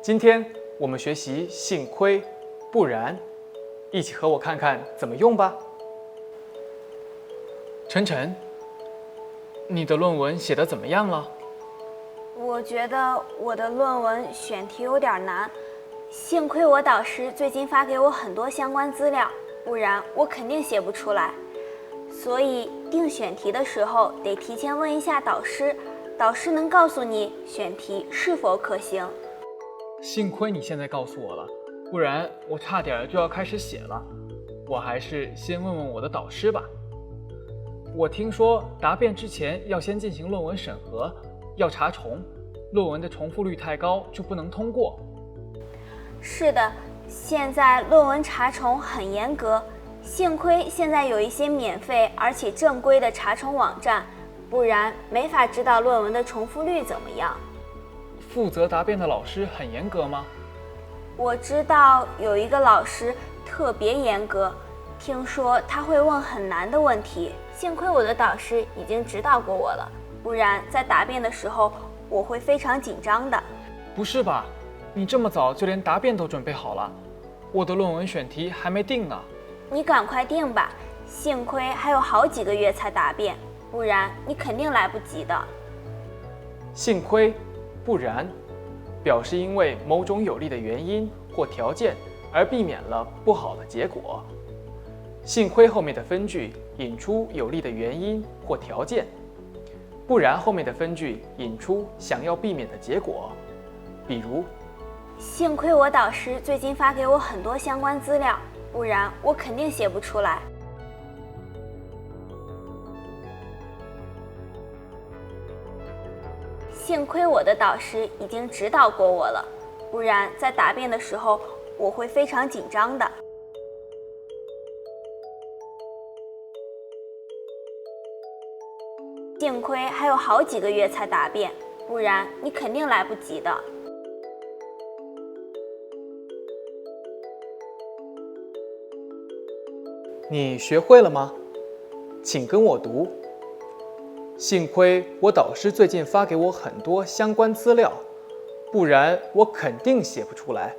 今天我们学习幸亏不然，一起和我看看怎么用吧。晨晨，你的论文写得怎么样了？我觉得我的论文选题有点难，幸亏我导师最近发给我很多相关资料，不然我肯定写不出来。所以定选题的时候得提前问一下导师，导师能告诉你选题是否可行。幸亏你现在告诉我了，不然我差点就要开始写了。我还是先问问我的导师吧。我听说答辩之前要先进行论文审核，要查重，论文的重复率太高就不能通过。是的，现在论文查重很严格，幸亏现在有一些免费而且正规的查重网站，不然没法知道论文的重复率怎么样。负责答辩的老师很严格吗？我知道有一个老师特别严格，听说他会问很难的问题，幸亏我的导师已经指导过我了，不然在答辩的时候我会非常紧张的。不是吧，你这么早就连答辩都准备好了？我的论文选题还没定呢。你赶快定吧，幸亏还有好几个月才答辩，不然你肯定来不及的。幸亏不然表示因为某种有利的原因或条件而避免了不好的结果。幸亏后面的分句引出有利的原因或条件，不然后面的分句引出想要避免的结果。比如，幸亏我导师最近发给我很多相关资料，不然我肯定写不出来。幸亏我的导师已经指导过我了，不然在答辩的时候我会非常紧张的。幸亏还有好几个月才答辩，不然你肯定来不及的。你学会了吗？请跟我读。幸亏我导师最近发给我很多相关资料，不然我肯定写不出来。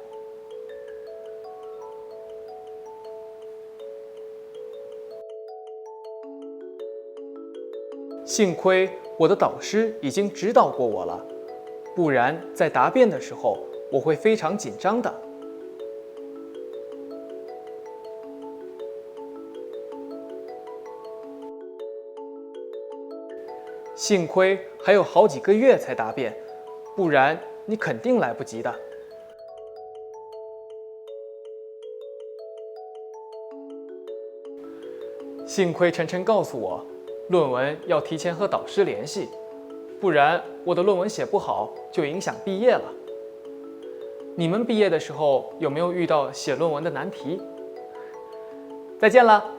幸亏我的导师已经指导过我了，不然在答辩的时候我会非常紧张的。幸亏还有好几个月才答辩，不然你肯定来不及的。幸亏晨晨告诉我，论文要提前和导师联系，不然我的论文写不好就影响毕业了。你们毕业的时候有没有遇到写论文的难题？再见了。